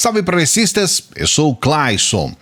Salve progressistas, eu sou o Clayson.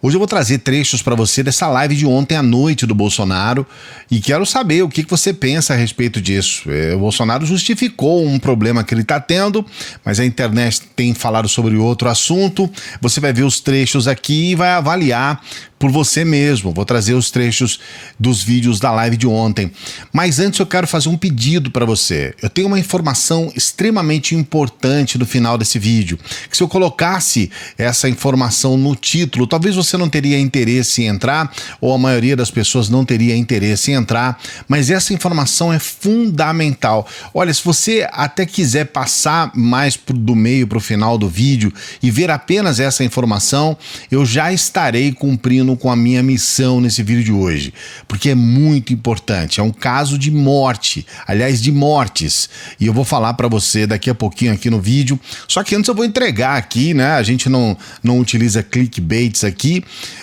Hoje eu vou trazer trechos para você dessa live de ontem à noite do Bolsonaro e quero saber o que você pensa a respeito disso. O Bolsonaro justificou um problema que ele está tendo, mas a internet tem falado sobre outro assunto. Você vai ver os trechos aqui e vai avaliar por você mesmo. Vou trazer os trechos dos vídeos da live de ontem. Mas antes eu quero fazer um pedido para você. Eu tenho uma informação extremamente importante no final desse vídeo, que se eu colocasse essa informação no título, talvez você não teria interesse em entrar, ou a maioria das pessoas não teria interesse em entrar, mas essa informação é fundamental. Olha, se você até quiser passar mais do meio para o final do vídeo e ver apenas essa informação, eu já estarei cumprindo com a minha missão nesse vídeo de hoje, porque é muito importante. É um caso de morte, aliás, de mortes, e eu vou falar para você daqui a pouquinho aqui no vídeo. Só que antes eu vou entregar aqui, né? A gente não utiliza clickbaits aqui.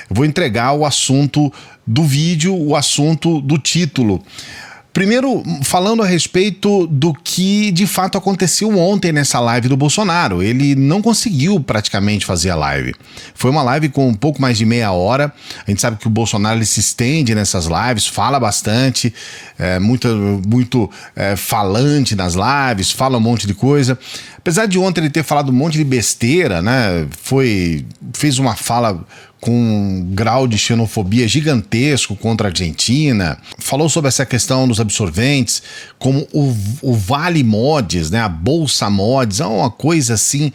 Eu vou entregar o assunto do vídeo, o assunto do título. Primeiro, falando a respeito do que de fato aconteceu ontem nessa live do Bolsonaro. Ele não conseguiu praticamente fazer a live. Foi uma live com um pouco mais de meia hora. A gente sabe que o Bolsonaro ele se estende nessas lives, fala bastante, muito falante nas lives, fala um monte de coisa. Apesar de ontem ele ter falado um monte de besteira, né? Fez uma fala com um grau de xenofobia gigantesco contra a Argentina, falou sobre essa questão dos absorventes, como o Vale Mods, né, a Bolsa Mods, é uma coisa assim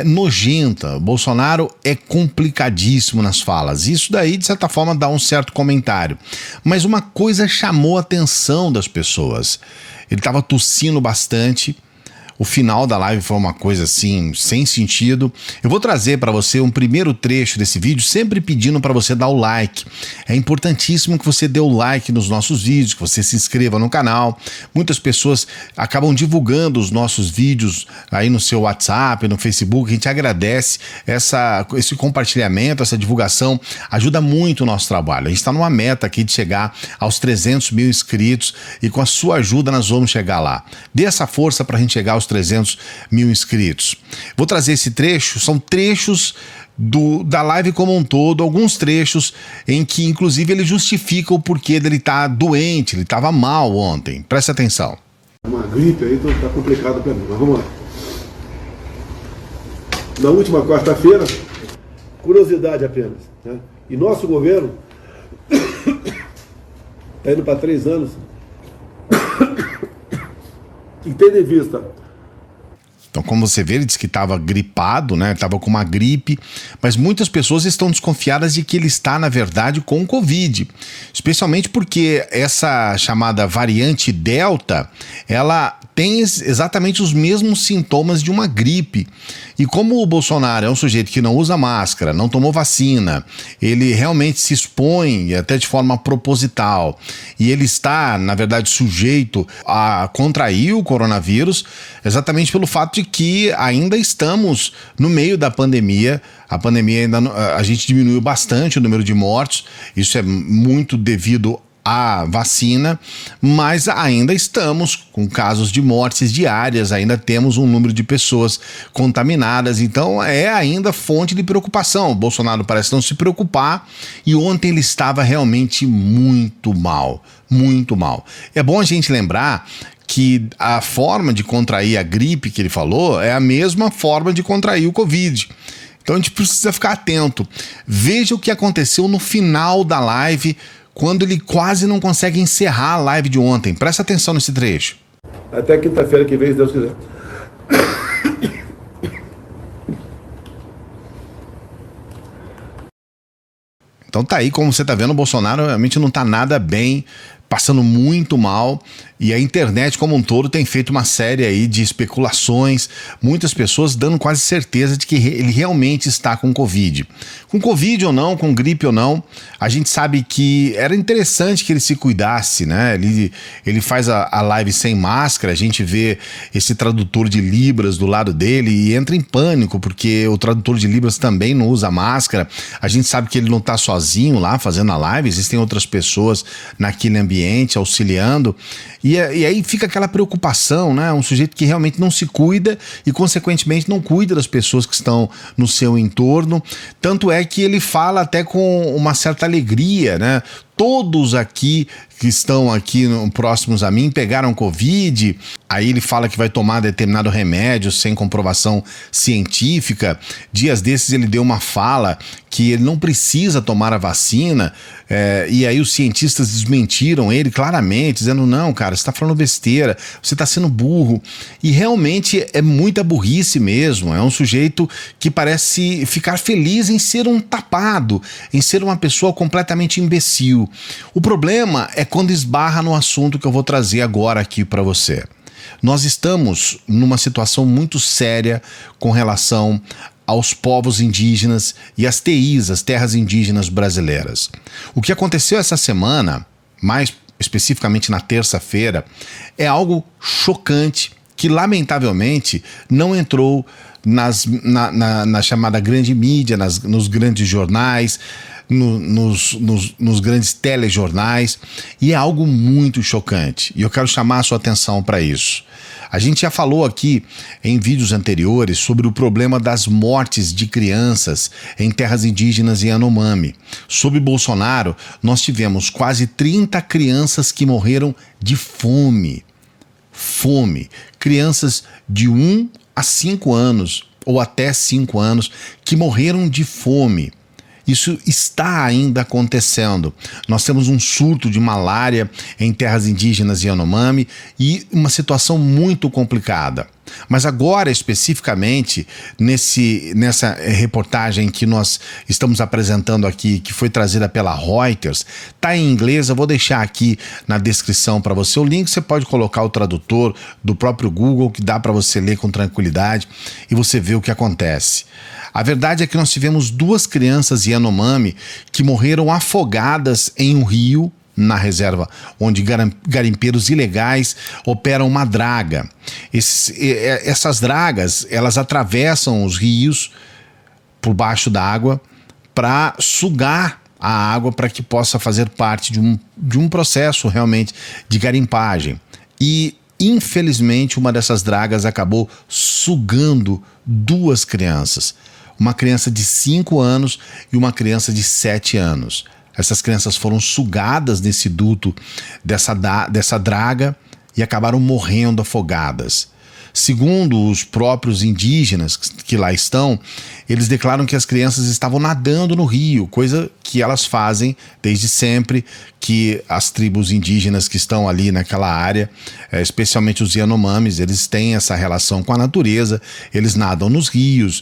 nojenta. O Bolsonaro é complicadíssimo nas falas. Isso daí, de certa forma, dá um certo comentário. Mas uma coisa chamou a atenção das pessoas. Ele estava tossindo bastante. O final da live foi uma coisa assim, sem sentido. Eu vou trazer para você um primeiro trecho desse vídeo, sempre pedindo para você dar o like. É importantíssimo que você dê o like nos nossos vídeos, que você se inscreva no canal. Muitas pessoas acabam divulgando os nossos vídeos aí no seu WhatsApp, no Facebook. A gente agradece esse compartilhamento, essa divulgação. Ajuda muito o nosso trabalho. A gente está numa meta aqui de chegar aos 300 mil inscritos e com a sua ajuda nós vamos chegar lá. Dê essa força para a gente chegar aos 300 mil inscritos. Vou trazer esse trecho, são trechos da live como um todo, alguns trechos em que inclusive ele justifica o porquê dele estar doente, ele estava mal ontem. Presta atenção. Uma gripe aí, então tá complicado para mim, mas vamos lá. Na última quarta-feira, curiosidade apenas, né? E nosso governo está indo para 3 anos e tendo em vista. Então, como você vê, ele disse que estava gripado, né? Estava com uma gripe, mas muitas pessoas estão desconfiadas de que ele está, na verdade, com Covid. Especialmente porque essa chamada variante Delta, ela tem exatamente os mesmos sintomas de uma gripe. E como o Bolsonaro é um sujeito que não usa máscara, não tomou vacina, ele realmente se expõe até de forma proposital, e ele está, na verdade, sujeito a contrair o coronavírus, exatamente pelo fato de que ainda estamos no meio da pandemia. A pandemia ainda a gente diminuiu bastante o número de mortos, isso é muito devido à vacina, mas ainda estamos com casos de mortes diárias, ainda temos um número de pessoas contaminadas, então é ainda fonte de preocupação. O Bolsonaro parece não se preocupar e ontem ele estava realmente muito mal, muito mal. É bom a gente lembrar que a forma de contrair a gripe que ele falou é a mesma forma de contrair o Covid. Então a gente precisa ficar atento. Veja o que aconteceu no final da live, quando ele quase não consegue encerrar a live de ontem. Presta atenção nesse trecho. Até quinta-feira que vem, se Deus quiser. Então tá aí, como você tá vendo, o Bolsonaro realmente não tá nada bem, passando muito mal, e a internet como um todo tem feito uma série aí de especulações, muitas pessoas dando quase certeza de que ele realmente está com Covid. Com Covid ou não, com gripe ou não, a gente sabe que era interessante que ele se cuidasse, né? Ele faz a live sem máscara, a gente vê esse tradutor de Libras do lado dele e entra em pânico, porque o tradutor de Libras também não usa máscara. A gente sabe que ele não está sozinho lá fazendo a live, existem outras pessoas naquele ambiente ambiente, auxiliando, e aí fica aquela preocupação, né? Um sujeito que realmente não se cuida e, consequentemente, não cuida das pessoas que estão no seu entorno. Tanto é que ele fala até com uma certa alegria, né? Todos aqui que estão aqui próximos a mim pegaram Covid. Aí ele fala que vai tomar determinado remédio sem comprovação científica. Dias desses ele deu uma fala que ele não precisa tomar a vacina, e aí os cientistas desmentiram ele claramente, dizendo: não, cara, você está falando besteira, você está sendo burro. E realmente é muita burrice mesmo. É um sujeito que parece ficar feliz em ser um tapado, em ser uma pessoa completamente imbecil. O problema é quando esbarra no assunto que eu vou trazer agora aqui para você. Nós estamos numa situação muito séria com relação aos povos indígenas e às TIs, as terras indígenas brasileiras. O que aconteceu essa semana, mais especificamente na terça-feira, é algo chocante que, lamentavelmente, não entrou na chamada grande mídia, nos grandes jornais, nos grandes telejornais, e é algo muito chocante, e eu quero chamar a sua atenção para isso. A gente já falou aqui em vídeos anteriores sobre o problema das mortes de crianças em terras indígenas e Yanomami. Sob Bolsonaro, nós tivemos quase 30 crianças que morreram de fome. Crianças de 1 a 5 anos, ou até 5 anos, que morreram de fome. Isso está ainda acontecendo. Nós temos um surto de malária em terras indígenas e Yanomami e uma situação muito complicada. Mas agora, especificamente, nessa reportagem que nós estamos apresentando aqui, que foi trazida pela Reuters, está em inglês. Eu vou deixar aqui na descrição para você o link. Você pode colocar o tradutor do próprio Google, que dá para você ler com tranquilidade e você vê o que acontece. A verdade é que nós tivemos 2 crianças Yanomami que morreram afogadas em um rio, na reserva onde garimpeiros ilegais operam uma draga. Essas dragas, elas atravessam os rios por baixo da água para sugar a água para que possa fazer parte de um processo realmente de garimpagem. E, infelizmente, uma dessas dragas acabou sugando 2 crianças. Uma criança de 5 anos e uma criança de 7 anos. Essas crianças foram sugadas nesse duto dessa draga e acabaram morrendo afogadas. Segundo os próprios indígenas que lá estão, eles declaram que as crianças estavam nadando no rio, coisa que elas fazem desde sempre, que as tribos indígenas que estão ali naquela área, especialmente os Yanomamis, eles têm essa relação com a natureza, eles nadam nos rios.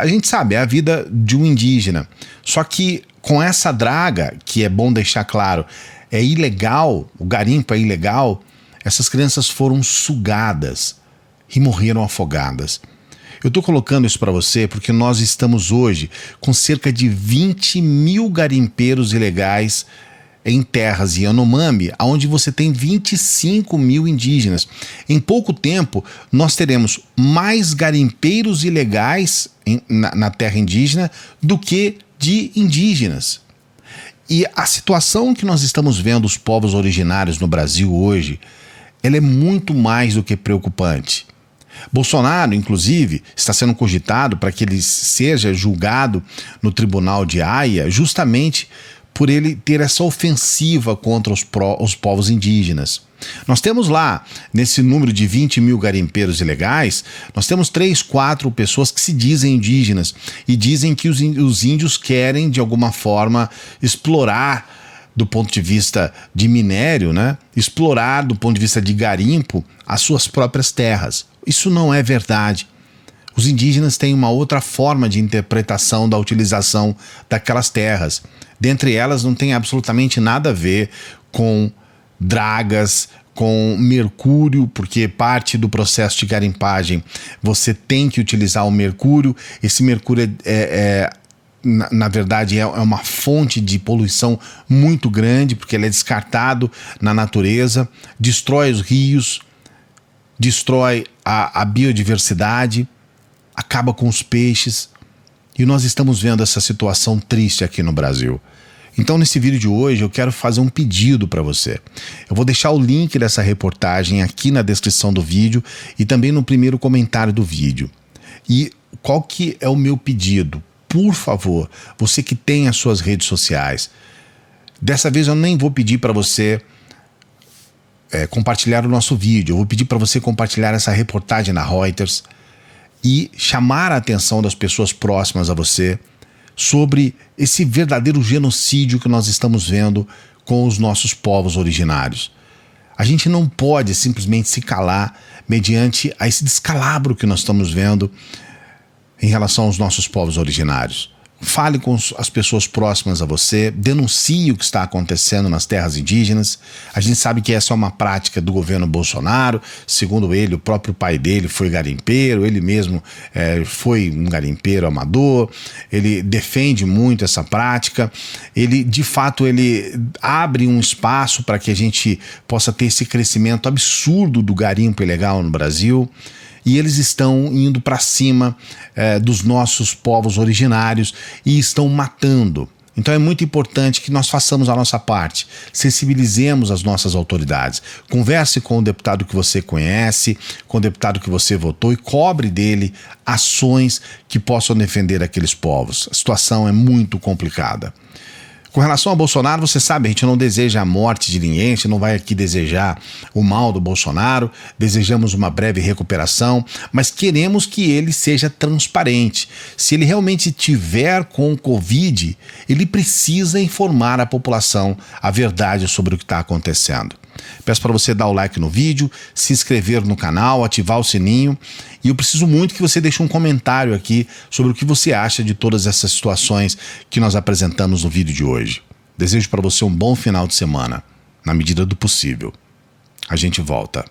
A gente sabe, é a vida de um indígena. Só que com essa draga, que é bom deixar claro, é ilegal, o garimpo é ilegal, essas crianças foram sugadas e morreram afogadas. Eu estou colocando isso para você porque nós estamos hoje com cerca de 20 mil garimpeiros ilegais em terras Yanomami, onde você tem 25 mil indígenas. Em pouco tempo, nós teremos mais garimpeiros ilegais na terra indígena do que de indígenas. E a situação que nós estamos vendo os povos originários no Brasil hoje, ela é muito mais do que preocupante. Bolsonaro, inclusive, está sendo cogitado para que ele seja julgado no Tribunal de Haia justamente por ele ter essa ofensiva contra os povos indígenas. Nós temos lá, nesse número de 20 mil garimpeiros ilegais, nós temos 3, 4 pessoas que se dizem indígenas e dizem que os índios querem, de alguma forma, explorar do ponto de vista de minério, né? Explorar do ponto de vista de garimpo as suas próprias terras. Isso não é verdade. Os indígenas têm uma outra forma de interpretação da utilização daquelas terras. Dentre elas não tem absolutamente nada a ver com dragas, com mercúrio, porque parte do processo de garimpagem você tem que utilizar o mercúrio. Esse mercúrio na verdade é uma fonte de poluição muito grande, porque ele é descartado na natureza, destrói os rios, destrói a biodiversidade, acaba com os peixes, e nós estamos vendo essa situação triste aqui no Brasil. Então, nesse vídeo de hoje, eu quero fazer um pedido para você. Eu vou deixar o link dessa reportagem aqui na descrição do vídeo e também no primeiro comentário do vídeo. E qual que é o meu pedido? Por favor, você que tem as suas redes sociais, dessa vez eu nem vou pedir para você compartilhar o nosso vídeo, eu vou pedir para você compartilhar essa reportagem na Reuters e chamar a atenção das pessoas próximas a você sobre esse verdadeiro genocídio que nós estamos vendo com os nossos povos originários. A gente não pode simplesmente se calar mediante a esse descalabro que nós estamos vendo em relação aos nossos povos originários. Fale com as pessoas próximas a você, denuncie o que está acontecendo nas terras indígenas. A gente sabe que essa é uma prática do governo Bolsonaro. Segundo ele, o próprio pai dele foi garimpeiro, ele mesmo foi um garimpeiro amador, ele defende muito essa prática. Ele, de fato, ele abre um espaço para que a gente possa ter esse crescimento absurdo do garimpo ilegal no Brasil. E eles estão indo para cima dos nossos povos originários e estão matando. Então é muito importante que nós façamos a nossa parte, sensibilizemos as nossas autoridades. Converse com o deputado que você conhece, com o deputado que você votou e cobre dele ações que possam defender aqueles povos. A situação é muito complicada. Com relação a Bolsonaro, você sabe, a gente não deseja a morte de ninguém, a gente não vai aqui desejar o mal do Bolsonaro, desejamos uma breve recuperação, mas queremos que ele seja transparente. Se ele realmente tiver com Covid, ele precisa informar a população a verdade sobre o que está acontecendo. Peço para você dar o like no vídeo, se inscrever no canal, ativar o sininho e eu preciso muito que você deixe um comentário aqui sobre o que você acha de todas essas situações que nós apresentamos no vídeo de hoje. Desejo para você um bom final de semana, na medida do possível. A gente volta.